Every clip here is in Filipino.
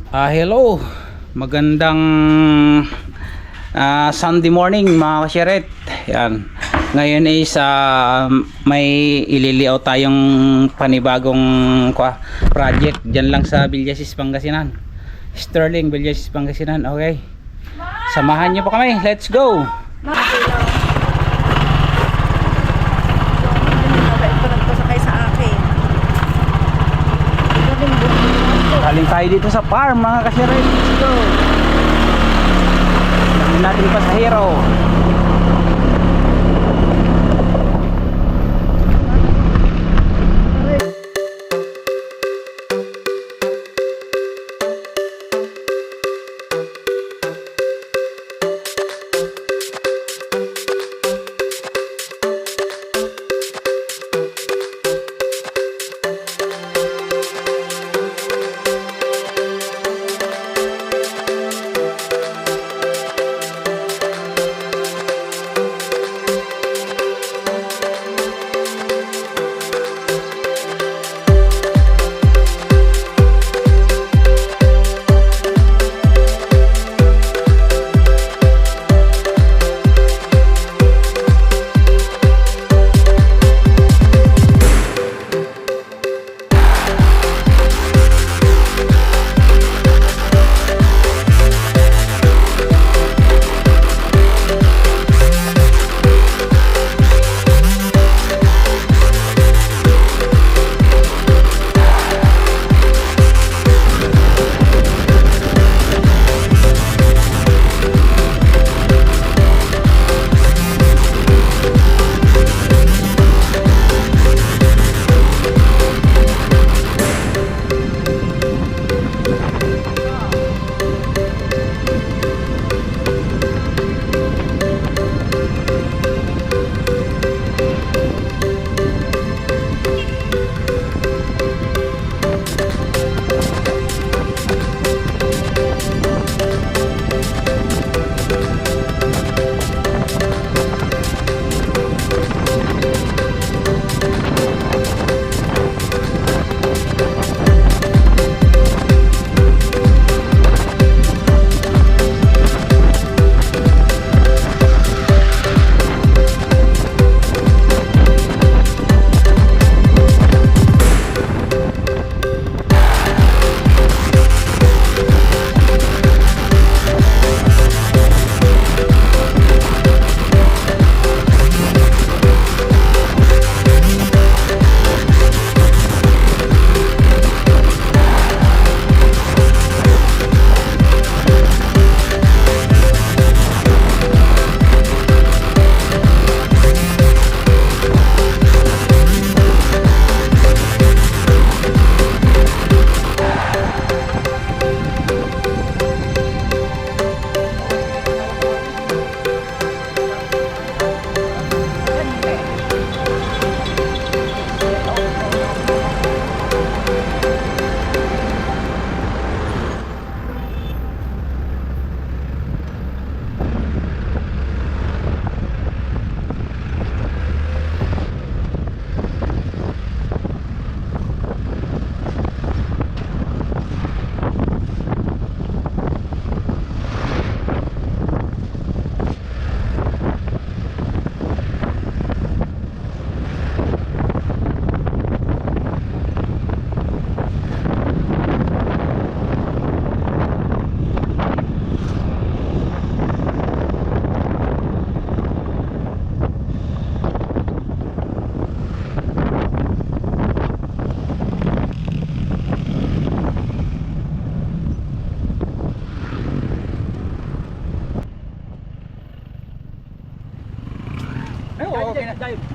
Hello, magandang Sunday morning mga kasyeret. Yan. Ngayon is may ililiaw tayong panibagong project dyan lang sa Villasis, Pangasinan. Sterling, Villasis, Pangasinan. Okay. Samahan niyo po kami. Let's go. Galing tayo dito sa farm mga kasyeret. Let's go. Lagyan natin pa sa hero.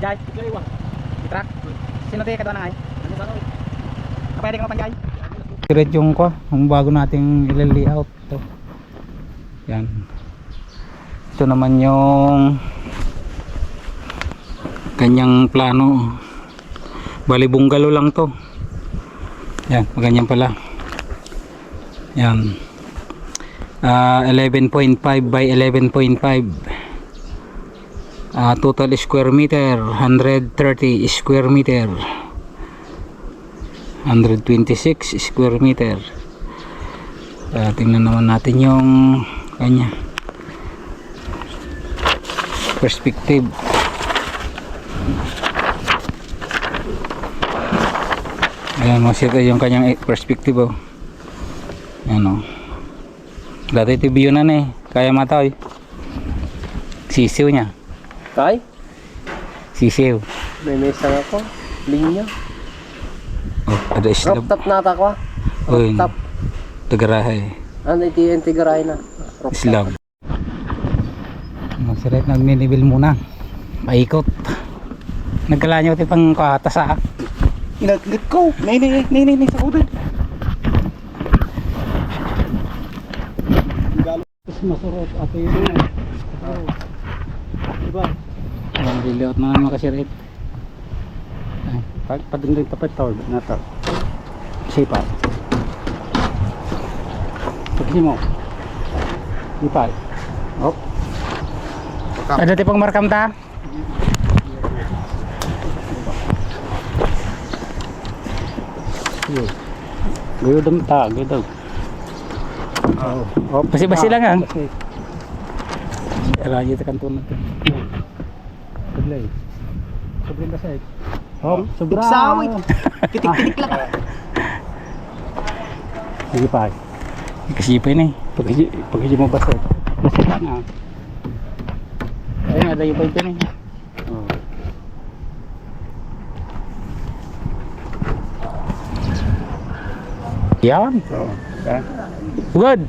Jai, truck. Sino tayo kadwa na ay? Pwede ka mapanjay? Direct yung bago nating i-layout to. Yan. Ito naman yung kanyang plano. Bali bungalow lang to. Yan, ganyan pala. Yan. 11.5 by 11.5. Total square meter 130 square meter, 126 square meter. Tingnan naman natin yung kanya perspective. Ayan, masita yung kanyang perspective, oh. Ayan, oh. Dati TV yun na eh. Kaya mataw eh. Sisiw niya. Kay? Sisiw. May mesang ako. Linya. Oh, ada islab. Rooftop na ata ko. Uy, Rooftop. tagarahay. Ano iti integray na? Rooftop. Islab. Masarap nagninibil muna. Paikot. Nagkalanyo ito pang katasa. Inaglit ko. Nay, sa udan. Masurot ato yun. Diba? Ang biliot na naman kasirit. Padundin tapat tawag na to. Sipa. Pagkisi mo. Sipa. Hop. Ada tipong markam ta? Gayodam ta, gayodam. Oh, basi-basi lang ah. Raja tekan tuh nanti. Sebelah. Sebelah kasih. Hop, seberang. Sawit. Kitik-kitik lang. Sige pa. Kasipin eh. Pagkisi mo basta. Basta na. Ayun, ada yung pipe eh. Oh. Yan. So, kan. Good.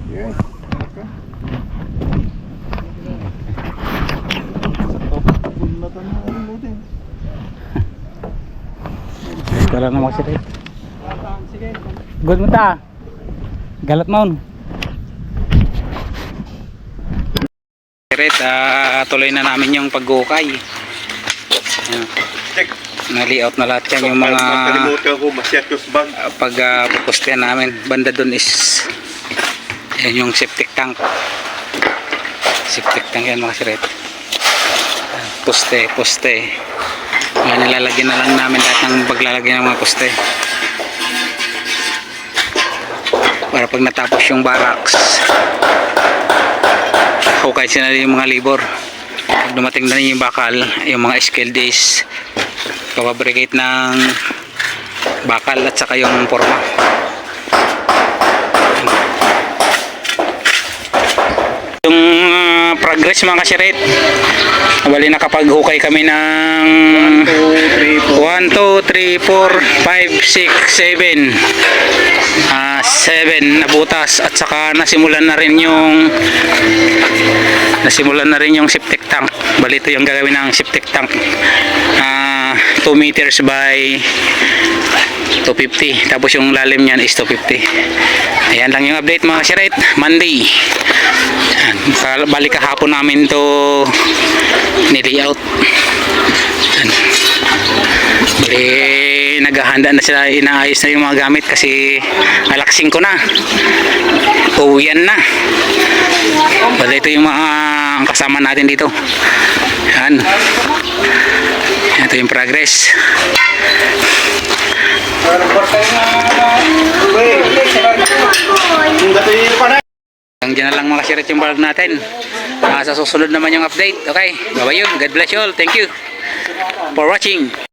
Sekarang nama sirit. Good mo ta. Galat maun. Sirit, tuloy na namin yung paghukay. Na-layout na lahat yan yung mga pag-pupustihan namin. Banda dun is yan yung septic tank. Septic tank yan mga sirit. Poste. Yan, nilalagyan na lang namin lahat ng paglalagyan ng mga poste. Para pag natapos yung barracks, hukay sila yung mga labor. Pag dumating na yung bakal, yung mga skilled days, papabrigate ng bakal at saka yung forma. Yung progress mga kasirit, bali nakapaghukay kami ng 1, 2, 3, 4, 5, 6, 7 7 na butas at saka nasimulan na rin yung septic tank. Bali ito yung gagawin ng septic tank, 2 meters by 250, tapos yung lalim niyan is 250. Ayan lang yung update mga kasirit. Monday. Balik kahapon namin to ni-layout. Bali naghahanda na sila, inaayos na yung mga gamit kasi alaksing ko na, uwian na. Bali ito yung mga kasama natin dito. Yan, ito yung progress. Hanggang dyan na lang mga kasirit yung vlog natin. Sa susunod naman yung update. Okay, bye bye yun. God bless you all. Thank you for watching.